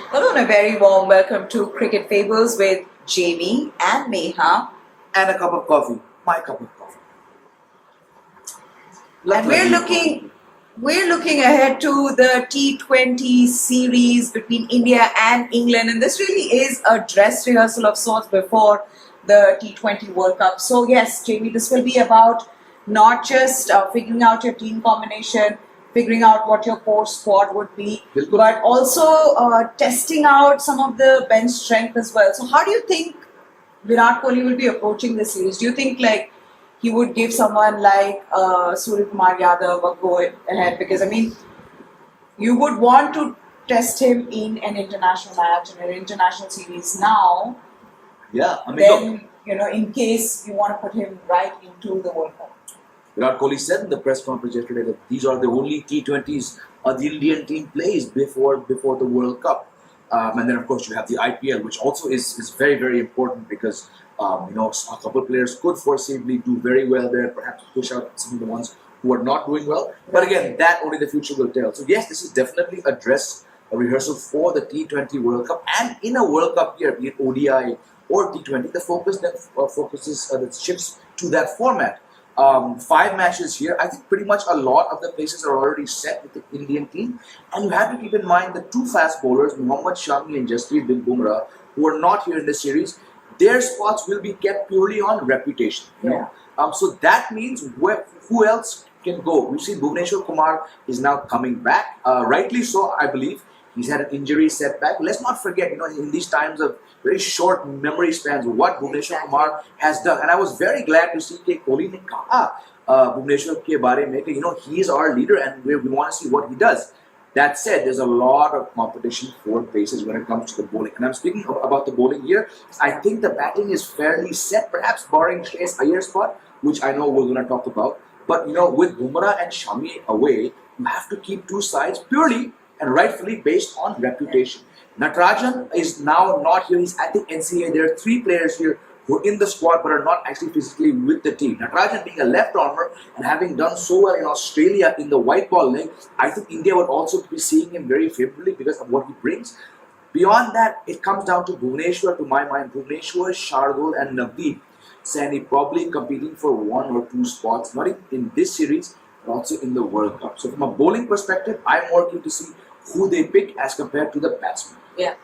Hello and a very warm welcome to Cricket Fables with Jamie and Neha. And a cup of coffee. My cup of coffee. And we're looking ahead to the T20 series between India and England, and this really is a dress rehearsal of sorts before the T20 World Cup. So yes, Jamie, this will be about not just figuring out your team combination, figuring out what your core squad would be, but also testing out some of the bench strength as well. So how do you think Virat Kohli will be approaching this series? Do you think he would give someone like Surya Kumar Yadav a go ahead? Because I mean, you would want to test him in an international match, in an international series now. Yeah, I mean, then in case you want to put him right into the World Cup. Virat Kohli said in the press conference yesterday that these are the only T20s the Indian team plays before the World Cup. And then, of course, you have the IPL, which also is very, very important because, a couple of players could foreseeably do very well there, perhaps push out some of the ones who are not doing well. But again, that only the future will tell. So, yes, this is definitely a rehearsal for the T20 World Cup. And in a World Cup year, be it ODI or T20, the focus that shifts to that format. 5 matches here. I think pretty much a lot of the places are already set with the Indian team. And you have to keep in mind the 2 fast bowlers, Mohammad Shami and Jasprit Bumrah, who are not here in this series. Their spots will be kept purely on reputation. So that means who else can go? We see Bhuvneshwar Kumar is now coming back. Rightly so, I believe. He's had an injury setback. Let's not forget, in these times of very short memory spans, what Bhuvneshwar Kumar has done. And I was very glad to see that Kohli ne kaha Bhuvneshwar ke bare mein, he is our leader and we want to see what he does. That said, there's a lot of competition for bases when it comes to the bowling. And I'm speaking about the bowling here. I think the batting is fairly set, perhaps barring Shreyas Iyer's spot, which I know we're going to talk about. But, with Bumrah and Shami away, you have to keep 2 sides purely and rightfully based on reputation. Natarajan is now not here. He's at the NCA. There are 3 players here who are in the squad but are not actually physically with the team. Natarajan being a left armer and having done so well in Australia in the white ball leg, I think India would also be seeing him very favorably because of what he brings. Beyond that, it comes down to Bhuvneshwar, to my mind. Bhuvneshwar, Shardul and Navdeep Saini probably competing for 1 or 2 spots, not in this series, but also in the World Cup. So from a bowling perspective, I'm more keen to see who they pick as compared to the batsmen. Yeah.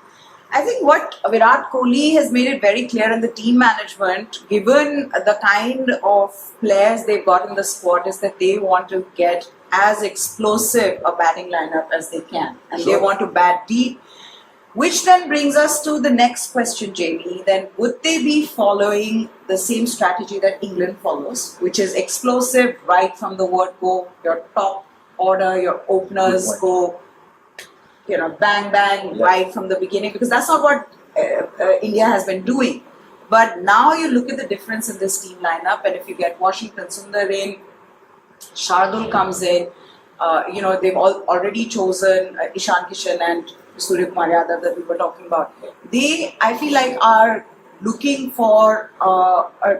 I think what Virat Kohli has made it very clear in the team management, given the kind of players they've got in the squad, is that they want to get as explosive a batting lineup as they can. And they want to bat deep. Which then brings us to the next question, Jamie. Then would they be following the same strategy that England follows, which is explosive right from the word go, your top order, your openers go bang, bang, right from the beginning, because that's not what India has been doing. But now you look at the difference in this team lineup, and if you get Washington Sundar in, Shardul comes in, they've already chosen Ishan Kishan and Surya Kumar Yadav that we were talking about. They, I feel like, are looking for a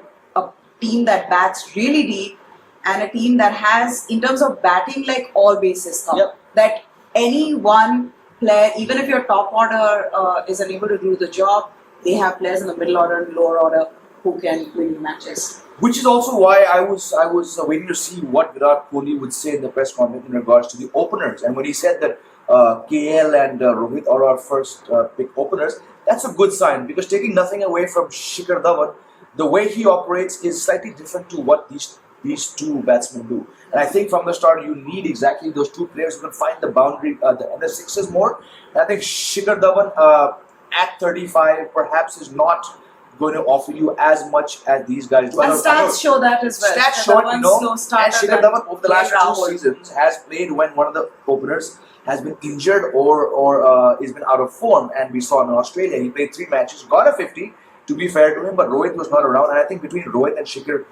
team that bats really deep and a team that has, in terms of batting, like all bases covered. That any one player, even if your top order is unable to do the job, they have players in the middle order and lower order who can win matches. Which is also why I was waiting to see what Virat Kohli would say in the press conference in regards to the openers. And when he said that KL and Rohit are our first pick openers, that's a good sign, because taking nothing away from Shikhar Dhawan, the way he operates is slightly different to what these 2 batsmen do. And I think from the start, you need exactly those 2 players who can find the boundary, the sixes more. And I think Shikhar Dhawan at 35 perhaps is not going to offer you as much as these guys do. And stats show that as well. Stats show it, and Shikhar Dhawan over the last 2 seasons has played when one of the openers has been injured or has been out of form. And we saw in Australia, he played 3 matches, got a 50, to be fair to him, but Rohit was not around. And I think between Rohit and Shikhar,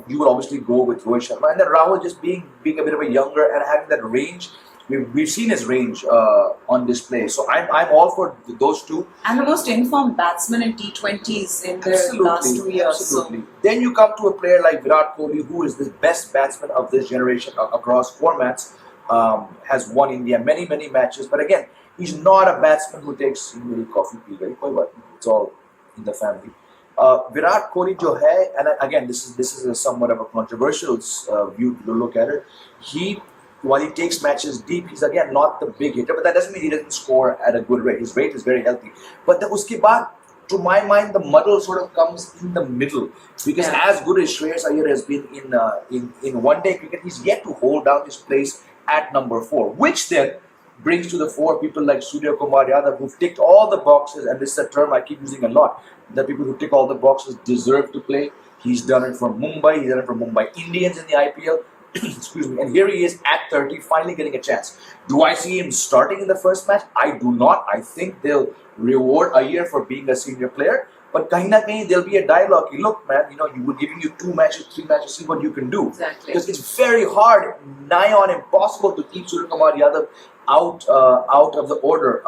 you would obviously go with Rohit Sharma. And then Rahul just being a bit of a younger and having that range. We've seen his range on display. So I'm all for those 2. And the most informed batsman in T20s in the last 2 years. Absolutely. So. Then you come to a player like Virat Kohli, who is the best batsman of this generation across formats, has won India many matches. But again, He's not a batsman who takes coffee pee, right? But it's all in the family. Virat Kohli jo hai, and again this is a somewhat of a controversial view to look at it. While he takes matches deep, he's again not the big hitter, but that doesn't mean he doesn't score at a good rate. His rate is very healthy. But uske baad, to my mind, the muddle sort of comes in the middle, because as good as Shreyas Iyer has been in one-day cricket, he's yet to hold down his place at number 4, which then brings to the fore people like Surya Kumar Yadav, who've ticked all the boxes, and this is a term I keep using a lot. The people who tick all the boxes deserve to play. He's done it for Mumbai. He's done it for Mumbai Indians in the IPL. Excuse me. And here he is at 30, finally getting a chance. Do I see him starting in the first match? I do not. I think they'll reward Iyer for being a senior player. But kahin na kahin, there'll be a dialogue. Look, man, we're giving you 2 matches, 3 matches, see what you can do. Exactly. Because it's very hard, nigh on impossible to keep Surya Kumar Yadav out of the order.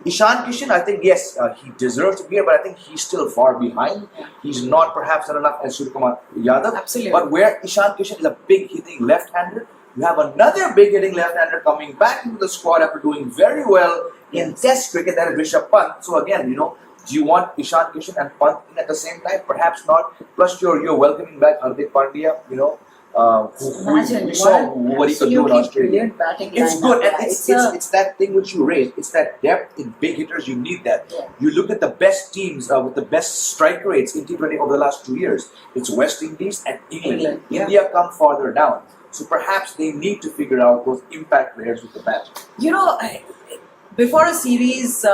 Ishan Kishan, I think, yes, he deserves to be here, but I think he's still far behind. He's not perhaps done enough as Surya Kumar Yadav. Absolutely. But where Ishan Kishan is a big hitting left-hander, you have another big hitting left-hander coming back into the squad after doing very well in Test cricket, that is Rishabh Pant. So again, do you want Ishan Kishan and Pant in at the same time? Perhaps not. Plus, you're welcoming back Hardik Pandya, we saw what he could do in Australia. It's good, and it's that thing which you raised. It's that depth in big hitters. You need that. Yeah. You look at the best teams with the best strike rates in T20 over the last 2 years. It's West Indies and England. Yeah. India come farther down. So perhaps they need to figure out those impact players with the bat. Before a series,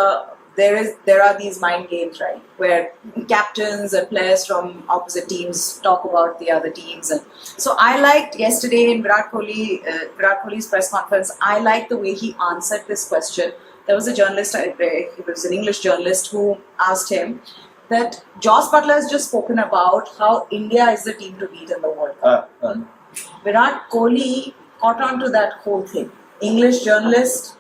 there are these mind games, right, where captains and players from opposite teams talk about the other teams, and so I liked yesterday in Virat Kohli's press conference. I liked the way he answered this question. There was a journalist, he was an English journalist, who asked him that Joss Butler has just spoken about how India is the team to beat in the World Cup. Virat Kohli caught on to that whole thing. English journalist,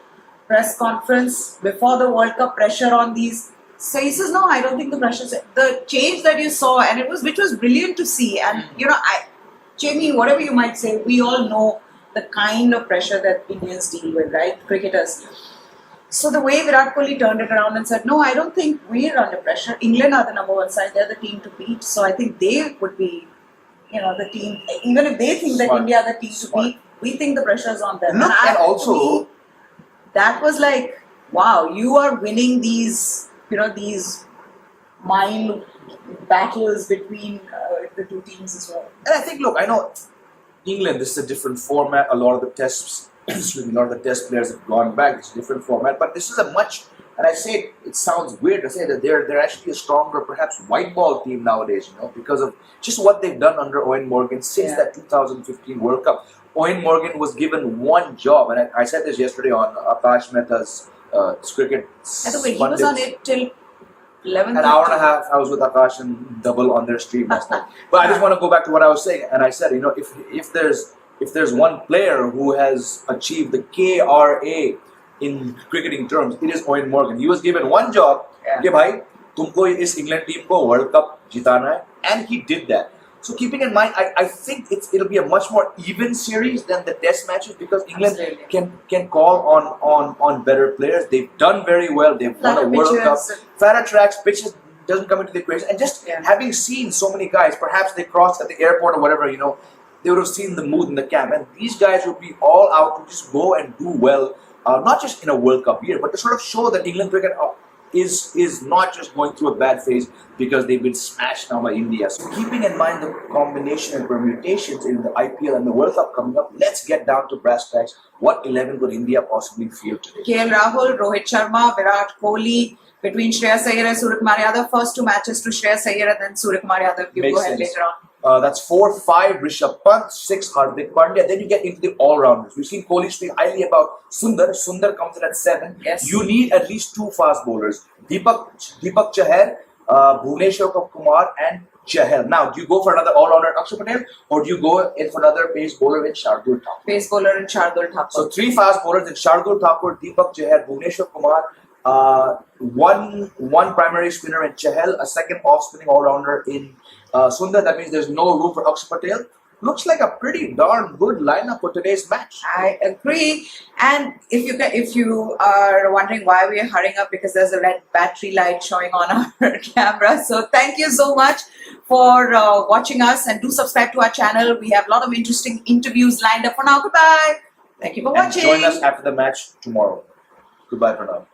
press conference before the World Cup, pressure on these. So he says, no, I don't think the pressure. The change that you saw, and which was brilliant to see. And Jamie, whatever you might say, we all know the kind of pressure that Indians deal with, right? Cricketers. So the way Virat Kohli turned it around and said, no, I don't think we're under pressure. England are the number 1 side. They're the team to beat. So I think they would be, the team. Even if they think that India are the team to beat, we think the pressure is on them. Look, and also, that was like, wow, you are winning these, these mind battles between the two teams as well. And I think, look, I know England, this is a different format. A lot of the test players have gone back. It's a different format, but this is a much, and I say it sounds weird to say that they're actually a stronger, perhaps white ball team nowadays, because of just what they've done under Eoin Morgan since that 2015 World Cup. Eoin Morgan was given one job, and I said this yesterday on Akash Mehta's cricket. By the way, he was on it till 11. An hour and a half. I was with Akash and double on their stream last night. But I just want to go back to what I was saying, and I said, if there's one player who has achieved the KRA in cricketing terms, it is Eoin Morgan. He was given one job. कि भाई तुमको इस England team को World Cup जिताना है, and he did that. So keeping in mind, I think it'll be a much more even series than the test matches, because England can call on better players. They've done very well. They've won a World Cup. Flatter tracks, pitches doesn't come into the equation. And just having seen so many guys, perhaps they crossed at the airport or whatever, they would have seen the mood in the camp. And these guys would be all out to just go and do well, not just in a World Cup year, but to sort of show that England cricket is not just going through a bad phase because they've been smashed now by India. So keeping in mind the combination and permutations in the IPL and the World Cup coming up, let's get down to brass tacks. What 11 could India possibly field today? KL Rahul, Rohit Sharma, Virat Kohli, between Shreyas Iyer and Surya Kumar Yadav. First 2 matches to Shreyas Iyer and then Surya Kumar Yadav. You go ahead later on. That's 4-5 Rishabh Pant, 6 Hardik Pandya. Then you get into the all-rounders. We've seen Kohli speak highly about Sundar. Sundar comes in at 7. Yes. You need at least 2 fast bowlers. Deepak Chahar, Bhuvneshwar Kumar and Chahal. Now, do you go for another all-rounder Akshar Patel, or do you go in for another pace bowler in Shardul Thakur? Pace bowler in Shardul Thakur. So 3 fast bowlers in Shardul Thakur, Deepak Chahar, Bhuvneshwar Kumar, one primary spinner in Chahal, a second off-spinning all-rounder in Sundar. That means there's no room for Akshar Patel. looks like a pretty darn good lineup for today's match. I agree. And if you are wondering why we are hurrying up, because there's a red battery light showing on our camera. So thank you so much for watching us, and do subscribe to our channel. We have a lot of interesting interviews lined up for now. Goodbye. Thank you for And watching. join us after the match tomorrow. Goodbye for now.